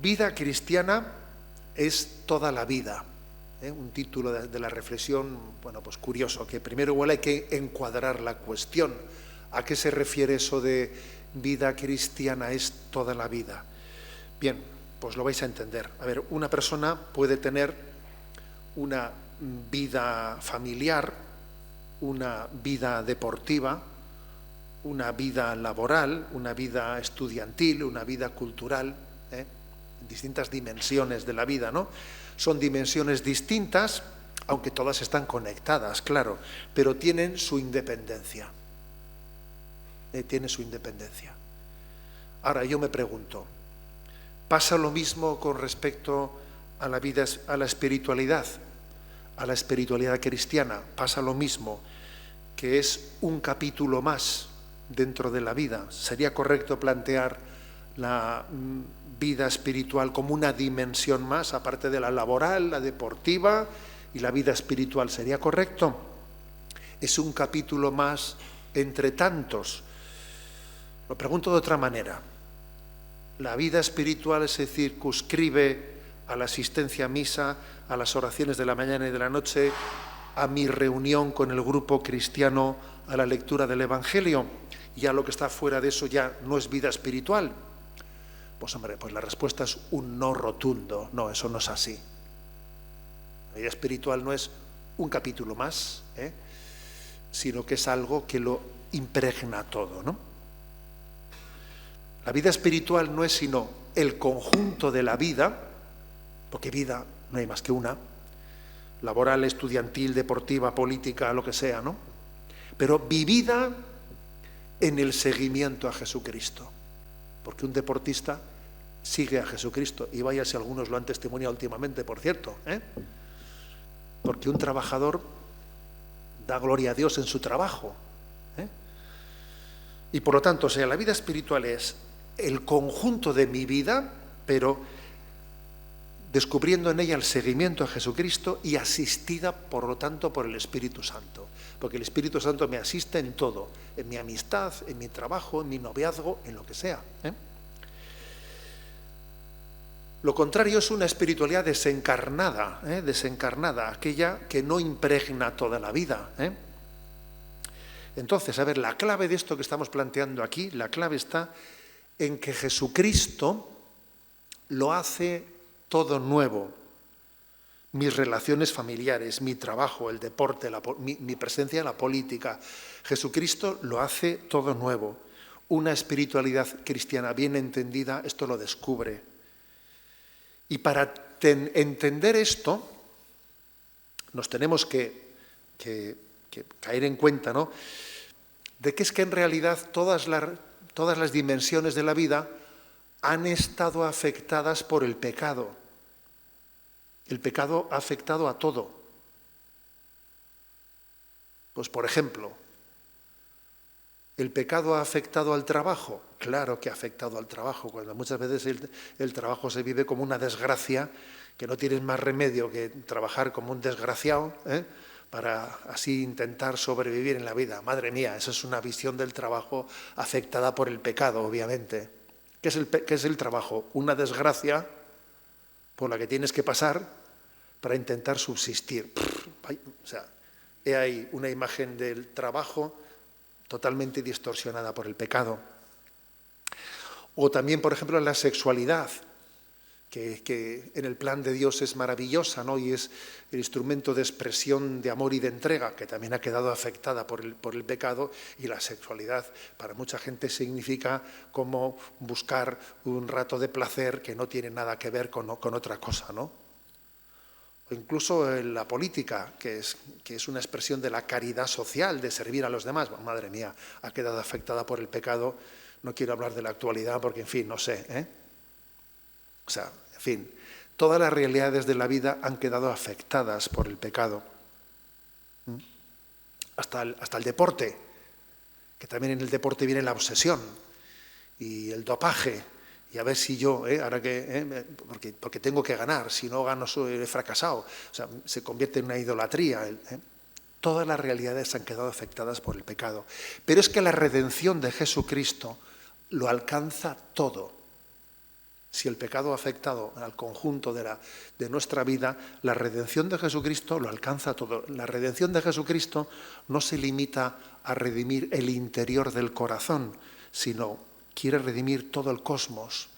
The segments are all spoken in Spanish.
Vida cristiana es toda la vida. Un título de la reflexión, bueno, pues curioso, que primero igual hay que encuadrar la cuestión. ¿A qué se refiere eso de vida cristiana es toda la vida? Bien, pues lo vais a entender. A ver, una persona puede tener una vida familiar, una vida deportiva, una vida laboral, una vida estudiantil, una vida cultural, distintas dimensiones de la vida, ¿no? Son dimensiones distintas, aunque todas están conectadas, claro, pero tienen su independencia. Tiene su independencia. Ahora yo me pregunto, ¿pasa lo mismo con respecto a la vida, a la espiritualidad cristiana? ¿Pasa lo mismo, que es un capítulo más dentro de la vida? ¿Sería correcto plantear la vida espiritual como una dimensión más, aparte de la laboral, la deportiva y la vida espiritual? ¿Sería correcto? ¿Es un capítulo más entre tantos? Lo pregunto de otra manera. ¿La vida espiritual se circunscribe a la asistencia a misa, a las oraciones de la mañana y de la noche, a mi reunión con el grupo cristiano, a la lectura del Evangelio? ¿Ya lo que está fuera de eso ya no es vida espiritual? Pues hombre, pues la respuesta es un no rotundo. No, eso no es así. La vida espiritual no es un capítulo más, sino que es algo que lo impregna todo, ¿no? La vida espiritual no es sino el conjunto de la vida, porque vida no hay más que una, laboral, estudiantil, deportiva, política, lo que sea, ¿no? Pero vivida en el seguimiento a Jesucristo. Porque un deportista sigue a Jesucristo, y vaya si algunos lo han testimoniado últimamente, por cierto, porque un trabajador da gloria a Dios en su trabajo. Y por lo tanto, o sea, la vida espiritual es el conjunto de mi vida, pero descubriendo en ella el seguimiento a Jesucristo y asistida, por lo tanto, por el Espíritu Santo. Porque el Espíritu Santo me asiste en todo, en mi amistad, en mi trabajo, en mi noviazgo, en lo que sea. Lo contrario es una espiritualidad desencarnada, desencarnada, aquella que no impregna toda la vida. Entonces, a ver, la clave de esto que estamos planteando aquí, la clave está en que Jesucristo lo hace todo nuevo. Mis relaciones familiares, mi trabajo, el deporte, mi presencia en la política. Jesucristo lo hace todo nuevo. Una espiritualidad cristiana bien entendida esto lo descubre. Y para entender esto, nos tenemos que caer en cuenta, ¿no?, de que es que en realidad todas las dimensiones de la vida han estado afectadas por el pecado. El pecado ha afectado a todo. Pues, por ejemplo, ¿el pecado ha afectado al trabajo? Claro que ha afectado al trabajo, cuando muchas veces el trabajo se vive como una desgracia, que no tienes más remedio que trabajar como un desgraciado, para así intentar sobrevivir en la vida. Madre mía, esa es una visión del trabajo afectada por el pecado, obviamente. ¿Qué es el trabajo? Una desgracia por la que tienes que pasar para intentar subsistir. O sea, he ahí una imagen del trabajo totalmente distorsionada por el pecado. O también, por ejemplo, la sexualidad, que en el plan de Dios es maravillosa, ¿no?, y es el instrumento de expresión de amor y de entrega, que también ha quedado afectada por el pecado. Y la sexualidad para mucha gente significa como buscar un rato de placer que no tiene nada que ver con otra cosa, ¿no? O incluso en la política, que es una expresión de la caridad social, de servir a los demás. Bueno, madre mía, ha quedado afectada por el pecado. No quiero hablar de la actualidad porque, en fin, no sé, O sea, en fin, todas las realidades de la vida han quedado afectadas por el pecado. Hasta el deporte, que también en el deporte viene la obsesión y el dopaje. Y a ver si yo, ahora que, porque tengo que ganar, si no gano he fracasado. O sea, se convierte en una idolatría. Todas las realidades han quedado afectadas por el pecado. Pero es que la redención de Jesucristo lo alcanza todo. Si el pecado ha afectado al conjunto de nuestra vida, la redención de Jesucristo lo alcanza todo. La redención de Jesucristo no se limita a redimir el interior del corazón, sino quiere redimir todo el cosmos.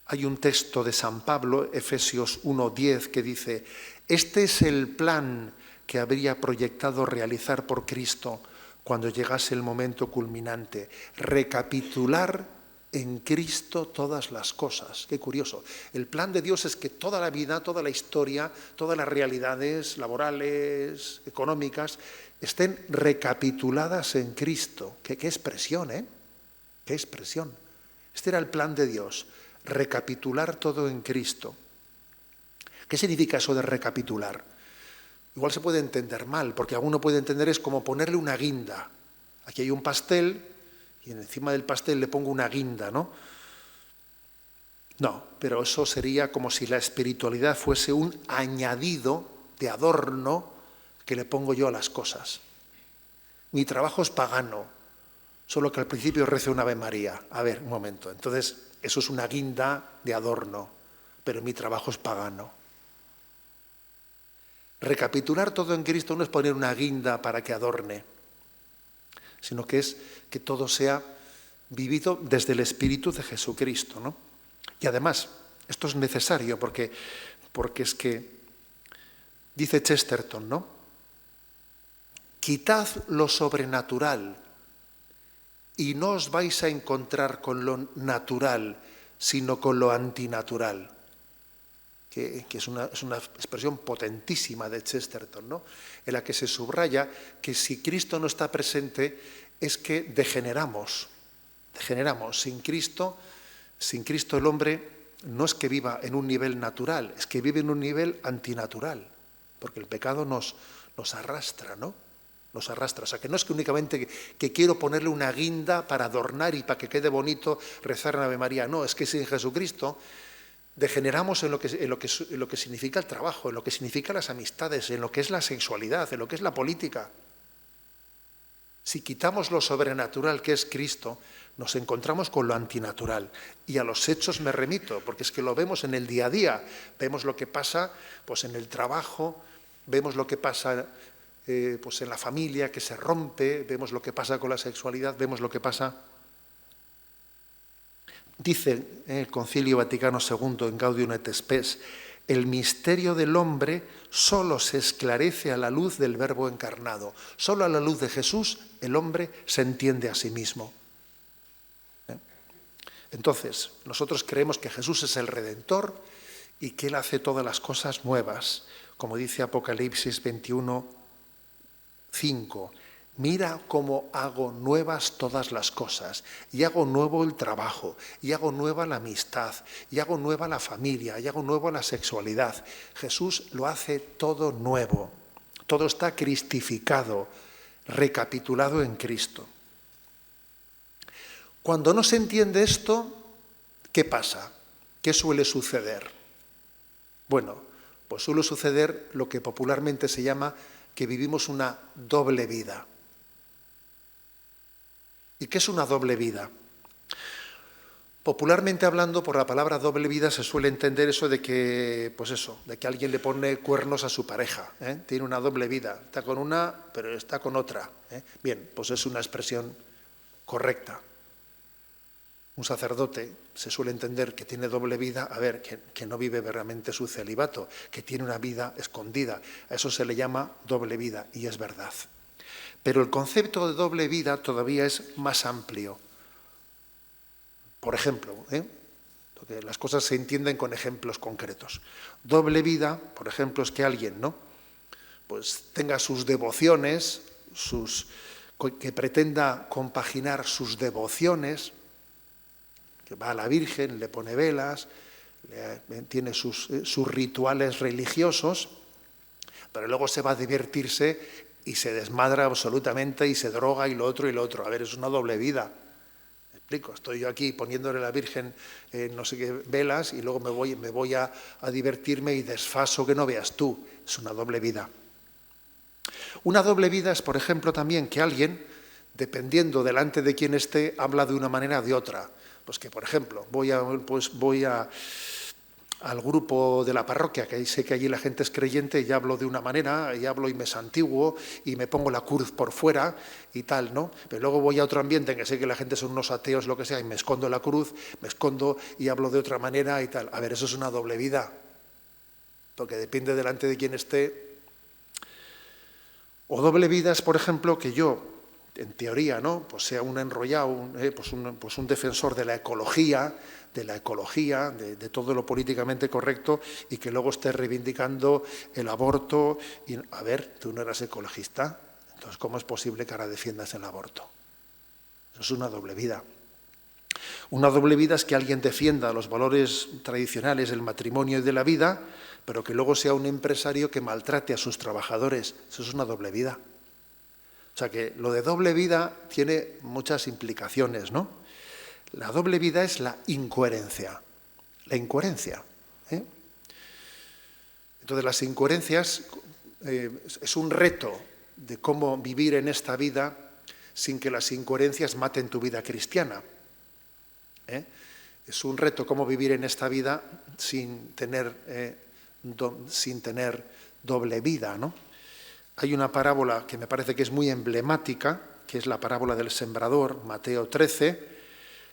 Hay un texto de San Pablo, Efesios 1:10, que dice: este es el plan que habría proyectado realizar por Cristo cuando llegase el momento culminante, recapitular en Cristo todas las cosas. Qué curioso. El plan de Dios es que toda la vida, toda la historia, todas las realidades laborales, económicas, estén recapituladas en Cristo. Qué expresión, ¿eh? Qué expresión. Este era el plan de Dios, recapitular todo en Cristo. ¿Qué significa eso de recapitular? Igual se puede entender mal, porque alguno puede entender es como ponerle una guinda. Aquí hay un pastel y encima del pastel le pongo una guinda, ¿no? No, pero eso sería como si la espiritualidad fuese un añadido de adorno que le pongo yo a las cosas. Mi trabajo es pagano, solo que al principio rezo una Ave María. A ver, un momento. Entonces, eso es una guinda de adorno, pero mi trabajo es pagano. Recapitular todo en Cristo no es poner una guinda para que adorne, sino que es que todo sea vivido desde el Espíritu de Jesucristo, ¿no? Y además, esto es necesario porque es que, dice Chesterton, ¿no? Quitad lo sobrenatural y no os vais a encontrar con lo natural, sino con lo antinatural. Que es una expresión potentísima de Chesterton, ¿no? En la que se subraya que si Cristo no está presente es que degeneramos. Sin Cristo el hombre no es que viva en un nivel natural, es que vive en un nivel antinatural, porque el pecado nos arrastra, ¿no? Nos arrastra. O sea, que no es que únicamente que quiero ponerle una guinda para adornar y para que quede bonito rezar en Ave María. No, es que sin Jesucristo degeneramos en lo que significa el trabajo, en lo que significa las amistades, en lo que es la sexualidad, en lo que es la política. Si quitamos lo sobrenatural que es Cristo, nos encontramos con lo antinatural. Y a los hechos me remito, porque es que lo vemos en el día a día. Vemos lo que pasa pues, en el trabajo, vemos lo que pasa pues, en la familia, que se rompe, vemos lo que pasa con la sexualidad, vemos lo que pasa. Dice el Concilio Vaticano II en Gaudium et Spes: el misterio del hombre solo se esclarece a la luz del Verbo encarnado. Solo a la luz de Jesús el hombre se entiende a sí mismo. Entonces, nosotros creemos que Jesús es el Redentor y que Él hace todas las cosas nuevas. Como dice Apocalipsis 21:5. Mira cómo hago nuevas todas las cosas, y hago nuevo el trabajo, y hago nueva la amistad, y hago nueva la familia, y hago nueva la sexualidad. Jesús lo hace todo nuevo, todo está cristificado, recapitulado en Cristo. Cuando no se entiende esto, ¿qué pasa? ¿Qué suele suceder? Bueno, pues suele suceder lo que popularmente se llama que vivimos una doble vida. ¿Y qué es una doble vida? Popularmente hablando, por la palabra doble vida se suele entender eso de que, de que alguien le pone cuernos a su pareja, ¿eh? Tiene una doble vida, está con una, pero está con otra, ¿eh? Bien, pues es una expresión correcta. Un sacerdote se suele entender que tiene doble vida, que no vive realmente su celibato, que tiene una vida escondida. A eso se le llama doble vida, y es verdad. Pero el concepto de doble vida todavía es más amplio. Por ejemplo, porque las cosas se entienden con ejemplos concretos. Doble vida, por ejemplo, es que alguien, ¿no? Pues tenga sus devociones, que pretenda compaginar sus devociones, que va a la Virgen, le pone velas, tiene sus rituales religiosos, pero luego se va a divertirse y se desmadra absolutamente y se droga y lo otro y lo otro. A ver, es una doble vida. ¿Me explico? Estoy yo aquí poniéndole a la Virgen no sé qué velas y luego me voy a divertirme y desfaso que no veas tú. Es una doble vida. Una doble vida es, por ejemplo, también que alguien, dependiendo delante de quién esté, habla de una manera o de otra. Pues que, por ejemplo, voy al grupo de la parroquia, que sé que allí la gente es creyente, y hablo de una manera, y hablo y me santiguo, y me pongo la cruz por fuera y tal, ¿no? Pero luego voy a otro ambiente en que sé que la gente son unos ateos, lo que sea, y me escondo la cruz, me escondo y hablo de otra manera y tal. A ver, eso es una doble vida, porque depende delante de quién esté. O doble vida es, por ejemplo, que yo, en teoría, ¿no?, pues sea un enrollado, un defensor de la ecología, de todo lo políticamente correcto, y que luego esté reivindicando el aborto. Y, a ver, tú no eras ecologista, entonces ¿cómo es posible que ahora defiendas el aborto? Eso es una doble vida. Una doble vida es que alguien defienda los valores tradicionales del matrimonio y de la vida, pero que luego sea un empresario que maltrate a sus trabajadores. Eso es una doble vida. O sea que lo de doble vida tiene muchas implicaciones, ¿no? La doble vida es la incoherencia. La incoherencia. Entonces las incoherencias es un reto de cómo vivir en esta vida sin que las incoherencias maten tu vida cristiana. Es un reto cómo vivir en esta vida sin tener doble vida, ¿no? Hay una parábola que me parece que es muy emblemática, que es la parábola del sembrador, Mateo 13,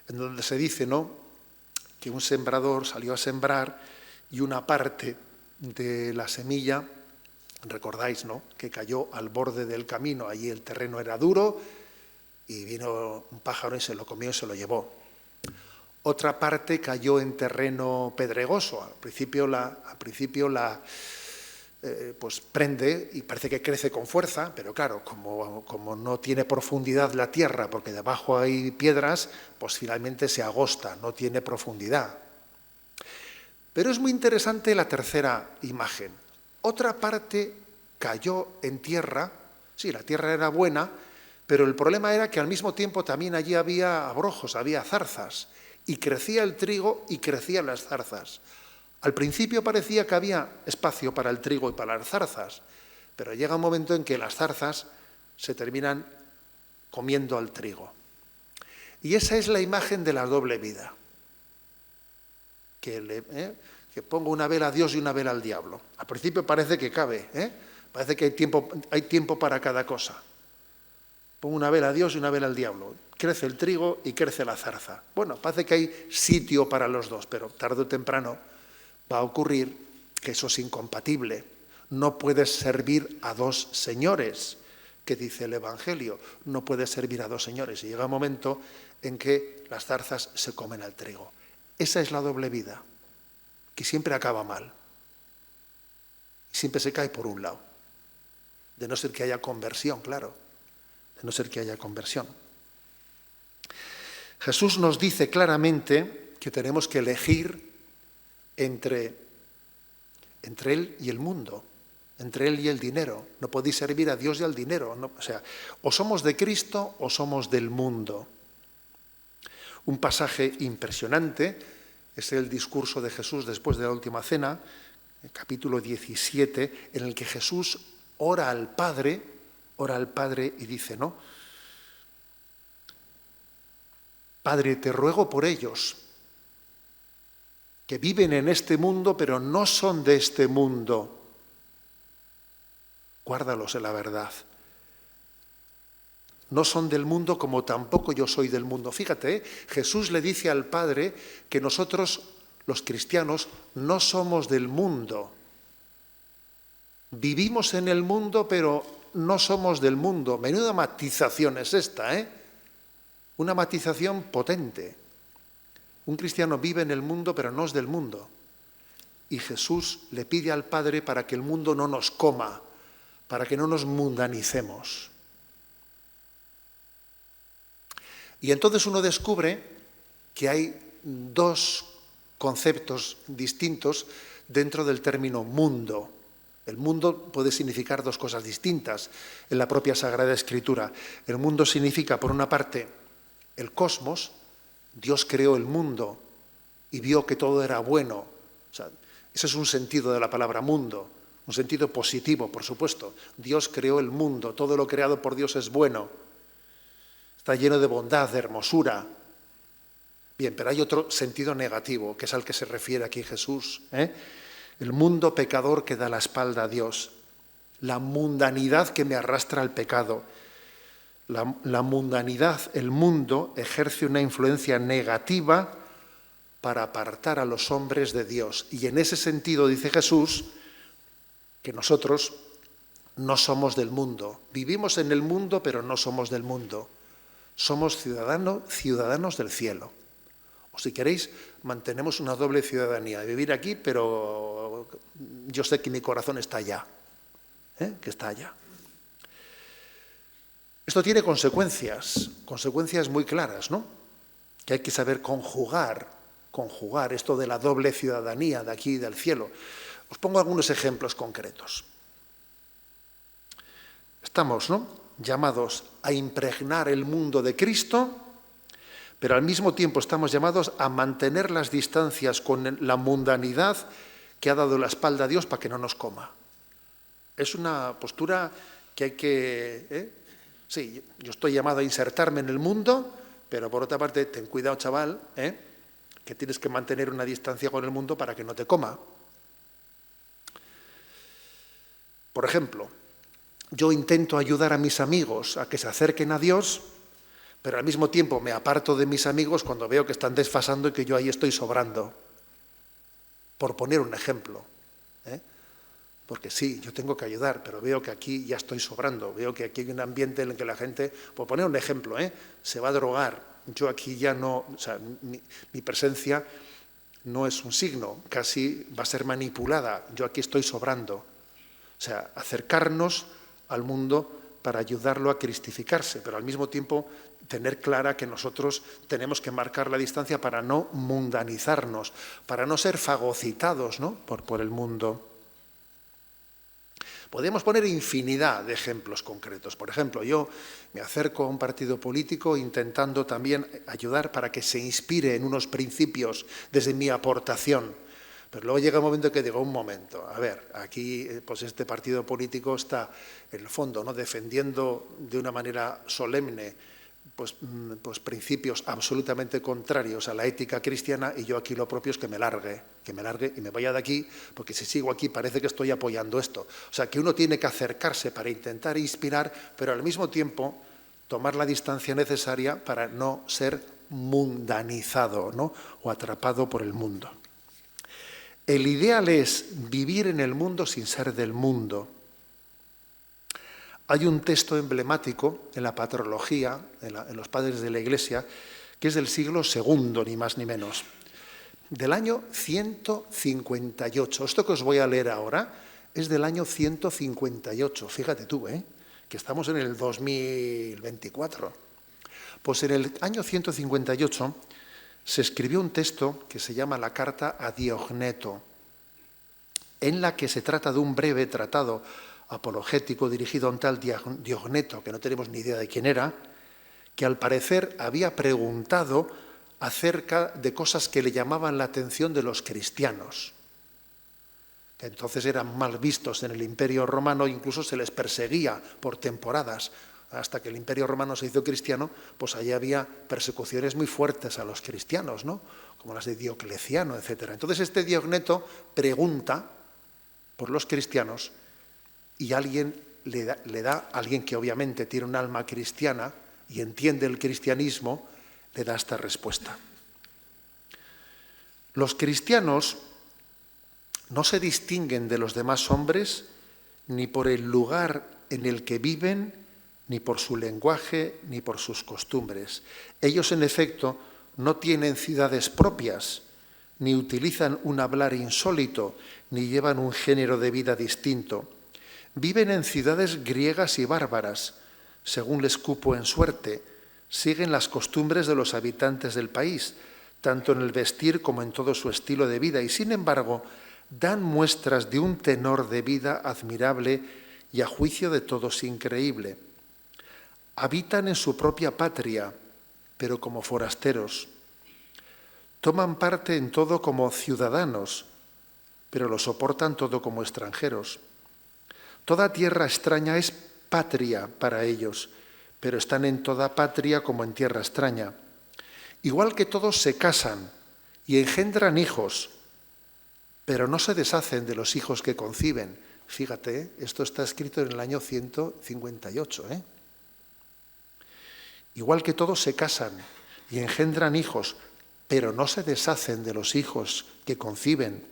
en donde se dice, ¿no?, que un sembrador salió a sembrar y una parte de la semilla, recordáis, ¿no?, que cayó al borde del camino. Allí el terreno era duro y vino un pájaro y se lo comió y se lo llevó. Otra parte cayó en terreno pedregoso. Al principio pues prende y parece que crece con fuerza, pero claro, como no tiene profundidad la tierra, porque debajo hay piedras, pues finalmente se agosta, no tiene profundidad. Pero es muy interesante la tercera imagen. Otra parte cayó en tierra, sí, la tierra era buena, pero el problema era que al mismo tiempo también allí había abrojos, había zarzas, y crecía el trigo y crecían las zarzas. Al principio parecía que había espacio para el trigo y para las zarzas, pero llega un momento en que las zarzas se terminan comiendo al trigo. Y esa es la imagen de la doble vida. Que pongo una vela a Dios y una vela al diablo. Al principio parece que cabe, parece que hay tiempo para cada cosa. Pongo una vela a Dios y una vela al diablo. Crece el trigo y crece la zarza. Bueno, parece que hay sitio para los dos, pero tarde o temprano va a ocurrir que eso es incompatible. No puedes servir a dos señores, que dice el Evangelio. No puedes servir a dos señores. Y llega un momento en que las zarzas se comen al trigo. Esa es la doble vida, que siempre acaba mal. Siempre se cae por un lado. De no ser que haya conversión, claro. De no ser que haya conversión. Jesús nos dice claramente que tenemos que elegir entre Él y el mundo, entre Él y el dinero. No podéis servir a Dios y al dinero. ¿No? O sea, o somos de Cristo o somos del mundo. Un pasaje impresionante es el discurso de Jesús después de la última cena, el capítulo 17, en el que Jesús ora al Padre y dice, ¿no?, Padre, te ruego por ellos, que viven en este mundo, pero no son de este mundo. Guárdalos en la verdad. No son del mundo como tampoco yo soy del mundo. Fíjate, Jesús le dice al Padre que nosotros, los cristianos, no somos del mundo. Vivimos en el mundo, pero no somos del mundo. Menuda matización es esta, ¿eh? Una matización potente. Un cristiano vive en el mundo, pero no es del mundo. Y Jesús le pide al Padre para que el mundo no nos coma, para que no nos mundanicemos. Y entonces uno descubre que hay dos conceptos distintos dentro del término mundo. El mundo puede significar dos cosas distintas en la propia Sagrada Escritura. El mundo significa, por una parte, el cosmos. Dios creó el mundo y vio que todo era bueno. O sea, ese es un sentido de la palabra mundo, un sentido positivo, por supuesto. Dios creó el mundo, todo lo creado por Dios es bueno. Está lleno de bondad, de hermosura. Bien, pero hay otro sentido negativo, que es al que se refiere aquí Jesús, ¿eh? El mundo pecador que da la espalda a Dios, la mundanidad que me arrastra al pecado. La mundanidad, el mundo, ejerce una influencia negativa para apartar a los hombres de Dios. Y en ese sentido dice Jesús que nosotros no somos del mundo. Vivimos en el mundo, pero no somos del mundo. Somos ciudadanos del cielo. O si queréis, mantenemos una doble ciudadanía, de vivir aquí, pero yo sé que mi corazón está allá, que está allá. Esto tiene consecuencias muy claras, ¿no? Que hay que saber conjugar esto de la doble ciudadanía de aquí y del cielo. Os pongo algunos ejemplos concretos. Estamos, ¿no?, llamados a impregnar el mundo de Cristo, pero al mismo tiempo estamos llamados a mantener las distancias con la mundanidad que ha dado la espalda a Dios para que no nos coma. Es una postura que hay que... Sí, yo estoy llamado a insertarme en el mundo, pero por otra parte, ten cuidado, chaval, que tienes que mantener una distancia con el mundo para que no te coma. Por ejemplo, yo intento ayudar a mis amigos a que se acerquen a Dios, pero al mismo tiempo me aparto de mis amigos cuando veo que están desfasando y que yo ahí estoy sobrando. Por poner un ejemplo. Porque sí, yo tengo que ayudar, pero veo que aquí ya estoy sobrando. Veo que aquí hay un ambiente en el que la gente, por poner un ejemplo, se va a drogar. Yo aquí ya no, o sea, mi presencia no es un signo, casi va a ser manipulada. Yo aquí estoy sobrando. O sea, acercarnos al mundo para ayudarlo a cristificarse, pero al mismo tiempo tener clara que nosotros tenemos que marcar la distancia para no mundanizarnos, para no ser fagocitados, ¿no?, por el mundo. Podemos poner infinidad de ejemplos concretos. Por ejemplo, yo me acerco a un partido político intentando también ayudar para que se inspire en unos principios desde mi aportación. Pero luego llega un momento que digo, un momento, a ver, aquí pues este partido político está en el fondo, ¿no?, defendiendo de una manera solemne pues principios absolutamente contrarios a la ética cristiana, y yo aquí lo propio es que me largue y me vaya de aquí, porque si sigo aquí parece que estoy apoyando esto. O sea, que uno tiene que acercarse para intentar inspirar, pero al mismo tiempo tomar la distancia necesaria para no ser mundanizado, ¿no?, o atrapado por el mundo. El ideal es vivir en el mundo sin ser del mundo. Hay un texto emblemático en la patrología, en los padres de la Iglesia, que es del siglo II, ni más ni menos, del año 158. Esto que os voy a leer ahora es del año 158. Fíjate tú, que estamos en el 2024. Pues en el año 158 se escribió un texto que se llama la Carta a Diogneto, en la que se trata de un breve tratado apologético dirigido a un tal Diogneto, que no tenemos ni idea de quién era, que al parecer había preguntado acerca de cosas que le llamaban la atención de los cristianos, que entonces eran mal vistos en el Imperio Romano, incluso se les perseguía por temporadas. Hasta que el Imperio Romano se hizo cristiano, pues allí había persecuciones muy fuertes a los cristianos, ¿no?, como las de Diocleciano, etc. Entonces este Diogneto pregunta por los cristianos, y alguien le da, alguien que obviamente tiene un alma cristiana y entiende el cristianismo, le da esta respuesta. Los cristianos no se distinguen de los demás hombres ni por el lugar en el que viven, ni por su lenguaje, ni por sus costumbres. Ellos, en efecto, no tienen ciudades propias, ni utilizan un hablar insólito, ni llevan un género de vida distinto. Viven en ciudades griegas y bárbaras, según les cupo en suerte. Siguen las costumbres de los habitantes del país, tanto en el vestir como en todo su estilo de vida, y sin embargo dan muestras de un tenor de vida admirable y a juicio de todos increíble. Habitan en su propia patria, pero como forasteros. Toman parte en todo como ciudadanos, pero lo soportan todo como extranjeros. Toda tierra extraña es patria para ellos, pero están en toda patria como en tierra extraña. Igual que todos se casan y engendran hijos, pero no se deshacen de los hijos que conciben. Fíjate, esto está escrito en el año 158. Igual que todos se casan y engendran hijos, pero no se deshacen de los hijos que conciben.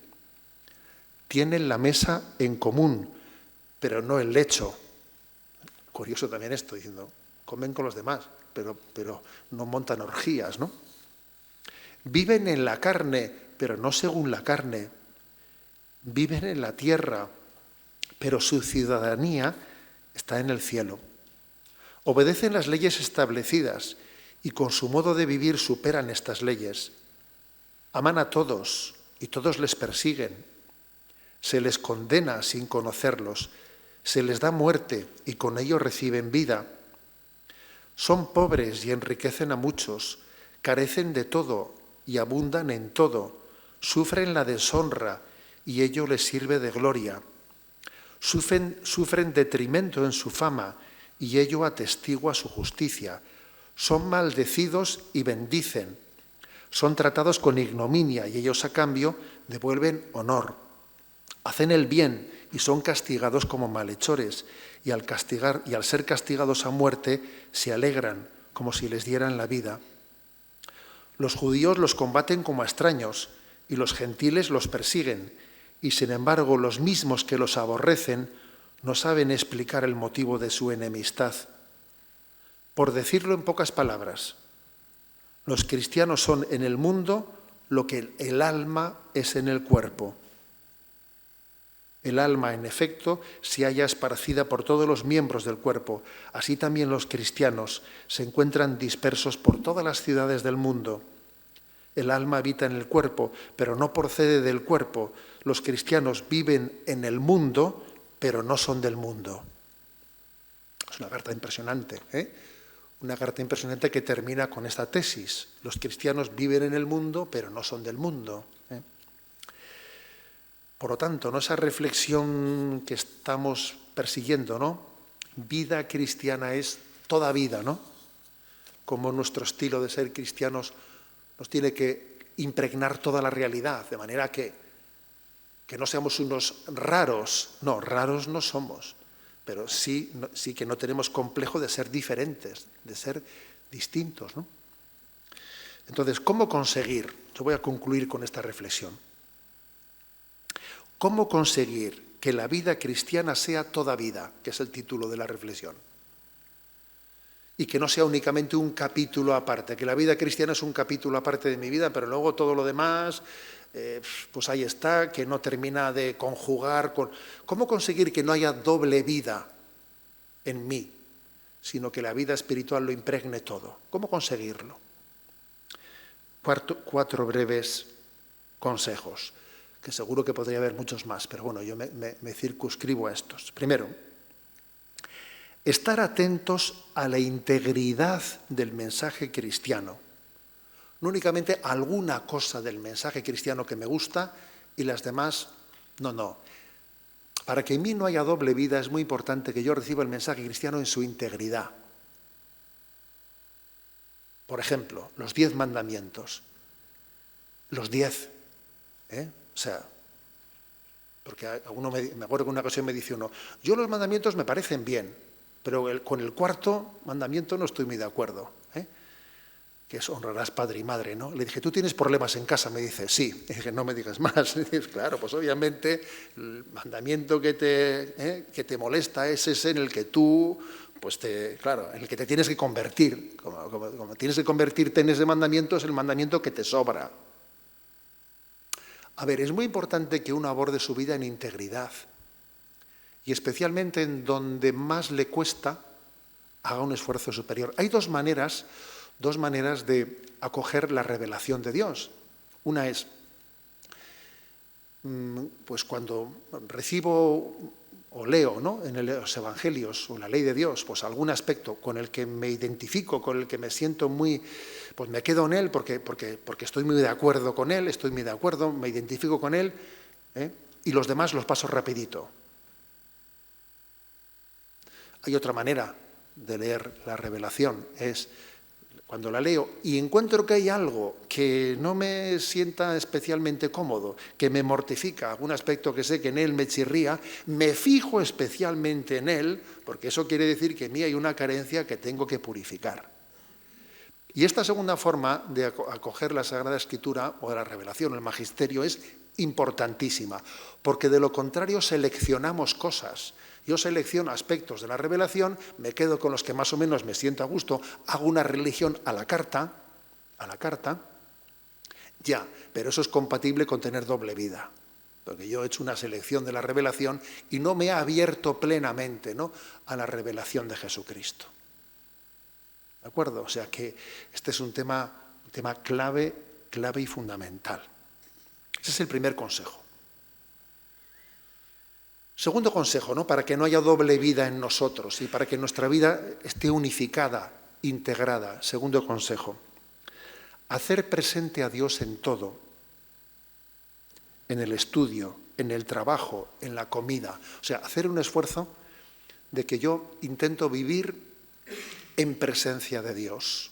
Tienen la mesa en común, pero no el lecho. Curioso también esto, diciendo, comen con los demás, pero no montan orgías, ¿no? Viven en la carne, pero no según la carne. Viven en la tierra, pero su ciudadanía está en el cielo. Obedecen las leyes establecidas y con su modo de vivir superan estas leyes. Aman a todos y todos les persiguen. Se les condena sin conocerlos. Se les da muerte y con ello reciben vida. Son pobres y enriquecen a muchos. Carecen de todo y abundan en todo. Sufren la deshonra y ello les sirve de gloria. Sufren detrimento en su fama y ello atestigua su justicia. Son maldecidos y bendicen. Son tratados con ignominia y ellos a cambio devuelven honor. Hacen el bien y son castigados como malhechores y al ser castigados a muerte se alegran como si les dieran la vida. Los judíos los combaten como a extraños y los gentiles los persiguen y sin embargo los mismos que los aborrecen no saben explicar el motivo de su enemistad. Por decirlo en pocas palabras, los cristianos son en el mundo lo que el alma es en el cuerpo. El alma, en efecto, se halla esparcida por todos los miembros del cuerpo. Así también los cristianos se encuentran dispersos por todas las ciudades del mundo. El alma habita en el cuerpo, pero no procede del cuerpo. Los cristianos viven en el mundo, pero no son del mundo. Es una carta impresionante, Una carta impresionante que termina con esta tesis. Los cristianos viven en el mundo, pero no son del mundo. Por lo tanto, ¿no? Esa reflexión que estamos persiguiendo, ¿no? Vida cristiana es toda vida, ¿no? Como nuestro estilo de ser cristianos nos tiene que impregnar toda la realidad, de manera que no seamos unos raros. No, raros no somos, pero sí que no tenemos complejo de ser diferentes, de ser distintos, ¿no? Entonces, ¿cómo conseguir? Yo voy a concluir con esta reflexión. ¿Cómo conseguir que la vida cristiana sea toda vida? Que es el título de la reflexión. Y que no sea únicamente un capítulo aparte, que la vida cristiana es un capítulo aparte de mi vida, pero luego todo lo demás, pues ahí está, que no termina de conjugar con... ¿Cómo conseguir que no haya doble vida en mí, sino que la vida espiritual lo impregne todo? ¿Cómo conseguirlo? 4 breves consejos, que seguro que podría haber muchos más, pero bueno, yo me circunscribo a estos. Primero, estar atentos a la integridad del mensaje cristiano. No únicamente alguna cosa del mensaje cristiano que me gusta y las demás, no. Para que en mí no haya doble vida es muy importante que yo reciba el mensaje cristiano en su integridad. Por ejemplo, los 10 mandamientos. Los 10. O sea, porque me acuerdo que una ocasión me dice uno, yo los mandamientos me parecen bien, pero con el 4º mandamiento no estoy muy de acuerdo, que es honrarás padre y madre, ¿no? Le dije, ¿tú tienes problemas en casa? Me dice, sí. Y dije, no me digas más. Y dices, claro, pues obviamente el mandamiento que te molesta es ese en el que tú, en el que te tienes que convertir. Como tienes que convertirte en ese mandamiento, es el mandamiento que te sobra. A ver, es muy importante que uno aborde su vida en integridad y especialmente en donde más le cuesta, haga un esfuerzo superior. Hay dos maneras de acoger la revelación de Dios. Una es, pues cuando recibo o leo, ¿no?, en los evangelios o en la ley de Dios, pues algún aspecto con el que me identifico, con el que me siento muy, pues me quedo en él porque estoy muy de acuerdo con él, me identifico con él, y los demás los paso rapidito. Hay otra manera de leer la revelación, es Cuando la leo y encuentro que hay algo que no me sienta especialmente cómodo, que me mortifica, algún aspecto que sé que en él me chirría, me fijo especialmente en él, porque eso quiere decir que en mí hay una carencia que tengo que purificar. Y esta segunda forma de acoger la Sagrada Escritura o la revelación, el magisterio, es importantísima, porque de lo contrario seleccionamos cosas. Yo selecciono aspectos de la revelación, me quedo con los que más o menos me siento a gusto, hago una religión a la carta, ya, pero eso es compatible con tener doble vida, porque yo he hecho una selección de la revelación y no me he abierto plenamente, ¿no?, a la revelación de Jesucristo. ¿De acuerdo? O sea que este es un tema clave y fundamental. Ese es el primer consejo. Segundo consejo, ¿no?, para que no haya doble vida en nosotros y para que nuestra vida esté unificada, integrada. Segundo consejo, hacer presente a Dios en todo, en el estudio, en el trabajo, en la comida. O sea, hacer un esfuerzo de que yo intento vivir en presencia de Dios.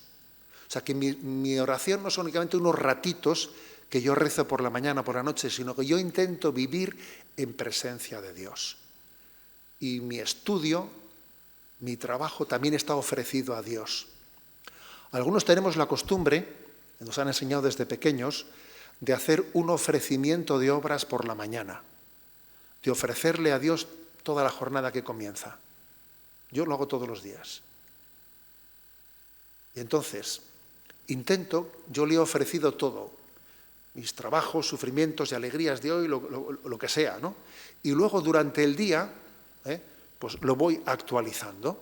O sea, que mi oración no son únicamente unos ratitos que yo rezo por la mañana, por la noche, sino que yo intento vivir en presencia de Dios. Y mi estudio, mi trabajo también está ofrecido a Dios. Algunos tenemos la costumbre, nos han enseñado desde pequeños, de hacer un ofrecimiento de obras por la mañana, de ofrecerle a Dios toda la jornada que comienza. Yo lo hago todos los días. Y entonces, yo le he ofrecido todo, mis trabajos, sufrimientos y alegrías de hoy, lo que sea, ¿no? Y luego durante el día, pues lo voy actualizando.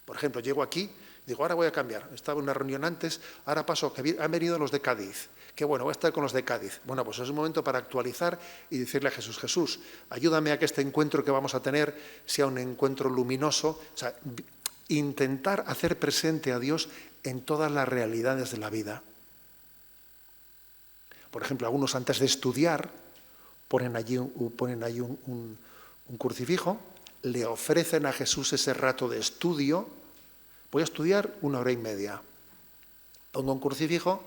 Por ejemplo, llego aquí, digo, ahora voy a cambiar. Estaba en una reunión antes, ahora paso, que han venido los de Cádiz. Qué bueno, voy a estar con los de Cádiz. Bueno, pues es un momento para actualizar y decirle a Jesús, Jesús, ayúdame a que este encuentro que vamos a tener sea un encuentro luminoso. O sea, intentar hacer presente a Dios en todas las realidades de la vida. Por ejemplo, algunos antes de estudiar ponen allí un crucifijo, le ofrecen a Jesús ese rato de estudio. Voy a estudiar 1 hora y media. Pongo un crucifijo,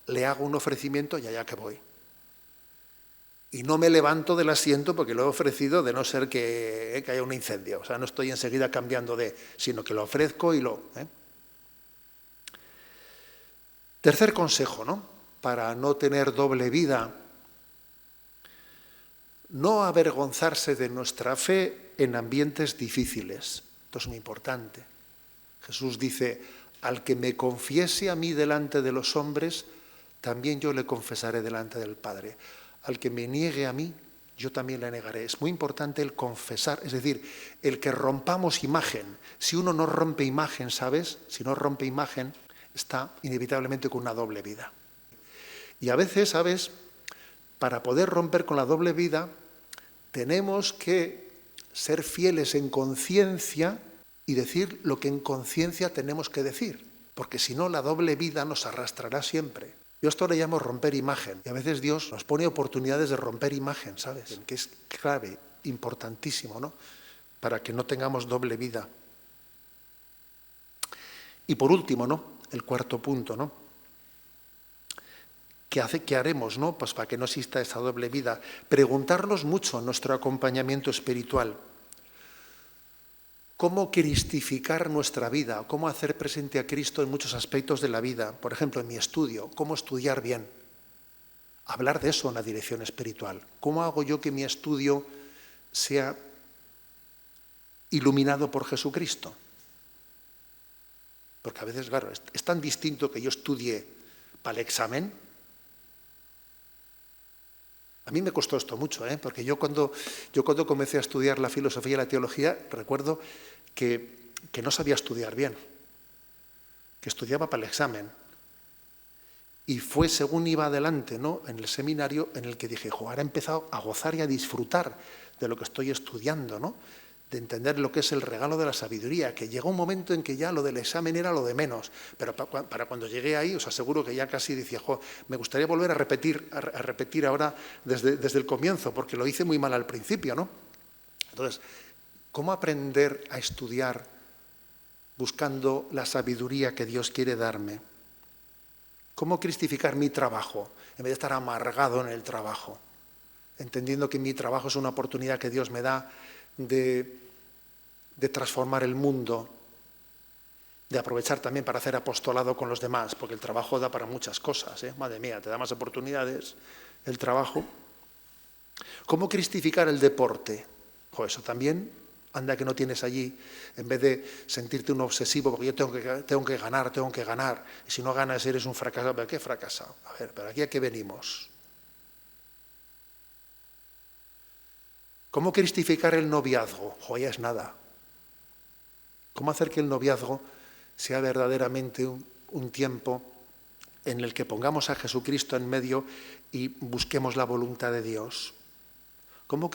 le hago un ofrecimiento y allá que voy. Y no me levanto del asiento porque lo he ofrecido, de no ser que haya un incendio. O sea, no estoy enseguida cambiando sino que lo ofrezco y lo... Tercer consejo, ¿no?, para no tener doble vida: no avergonzarse de nuestra fe en ambientes difíciles. Esto es muy importante. Jesús dice, al que me confiese a mí delante de los hombres, también yo le confesaré delante del Padre. Al que me niegue a mí, yo también le negaré. Es muy importante el confesar, es decir, el que rompamos imagen. Si uno no rompe imagen, ¿sabes? Si no rompe imagen, está inevitablemente con una doble vida. Y a veces, ¿sabes?, para poder romper con la doble vida, tenemos que ser fieles en conciencia y decir lo que en conciencia tenemos que decir, porque si no, la doble vida nos arrastrará siempre. Yo esto le llamo romper imagen, y a veces Dios nos pone oportunidades de romper imagen, ¿sabes?, que es clave, importantísimo, ¿no?, para que no tengamos doble vida. Y por último, ¿no?, el cuarto punto, ¿no?, ¿qué haremos, ¿no?, pues para que no exista esa doble vida? Preguntarnos mucho en nuestro acompañamiento espiritual. ¿Cómo cristificar nuestra vida? ¿Cómo hacer presente a Cristo en muchos aspectos de la vida? Por ejemplo, en mi estudio, ¿cómo estudiar bien? Hablar de eso en la dirección espiritual. ¿Cómo hago yo que mi estudio sea iluminado por Jesucristo? Porque a veces, claro, es tan distinto que yo estudie para el examen. A mí me costó esto mucho, porque yo cuando comencé a estudiar la filosofía y la teología, recuerdo que no sabía estudiar bien, que estudiaba para el examen. Y fue según iba adelante, ¿no?, en el seminario, en el que dije, ahora he empezado a gozar y a disfrutar de lo que estoy estudiando, ¿no?, de entender lo que es el regalo de la sabiduría, que llegó un momento en que ya lo del examen era lo de menos, pero para cuando llegué ahí, os aseguro que ya casi decía, me gustaría volver a repetir ahora desde el comienzo, porque lo hice muy mal al principio, ¿no? Entonces, ¿cómo aprender a estudiar buscando la sabiduría que Dios quiere darme? ¿Cómo cristificar mi trabajo en vez de estar amargado en el trabajo? Entendiendo que mi trabajo es una oportunidad que Dios me da de transformar el mundo, de aprovechar también para hacer apostolado con los demás, porque el trabajo da para muchas cosas, ¿eh? Madre mía, te da más oportunidades el trabajo. ¿Cómo cristificar el deporte? Eso también, anda que no tienes allí, en vez de sentirte un obsesivo, porque yo tengo que ganar, y si no ganas eres un fracasado. ¿Pero qué fracasado? A ver, ¿pero aquí a qué venimos? ¿Cómo cristificar el noviazgo? Ya es nada. ¿Cómo hacer que el noviazgo sea verdaderamente un tiempo en el que pongamos a Jesucristo en medio y busquemos la voluntad de Dios? ¿Cómo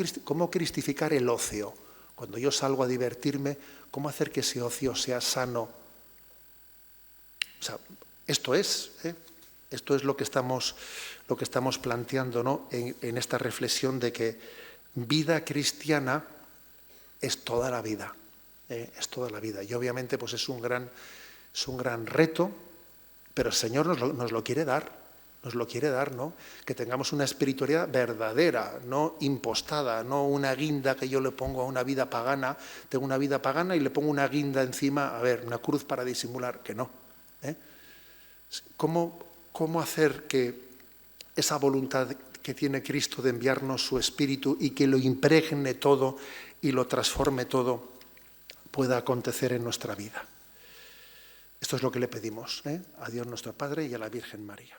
cristificar el ocio? Cuando yo salgo a divertirme, ¿cómo hacer que ese ocio sea sano? O sea, esto es lo que estamos planteando, ¿no? en esta reflexión de que vida cristiana es toda la vida. Es toda la vida. Y obviamente pues es un gran reto, pero el Señor nos lo quiere dar, ¿no? Que tengamos una espiritualidad verdadera, no impostada, no una guinda que yo le pongo a una vida pagana. Tengo una vida pagana y le pongo una guinda encima, una cruz para disimular, que no. ¿Cómo hacer que esa voluntad que tiene Cristo de enviarnos su Espíritu y que lo impregne todo y lo transforme todo pueda acontecer en nuestra vida? Esto es lo que le pedimos, a Dios nuestro Padre y a la Virgen María.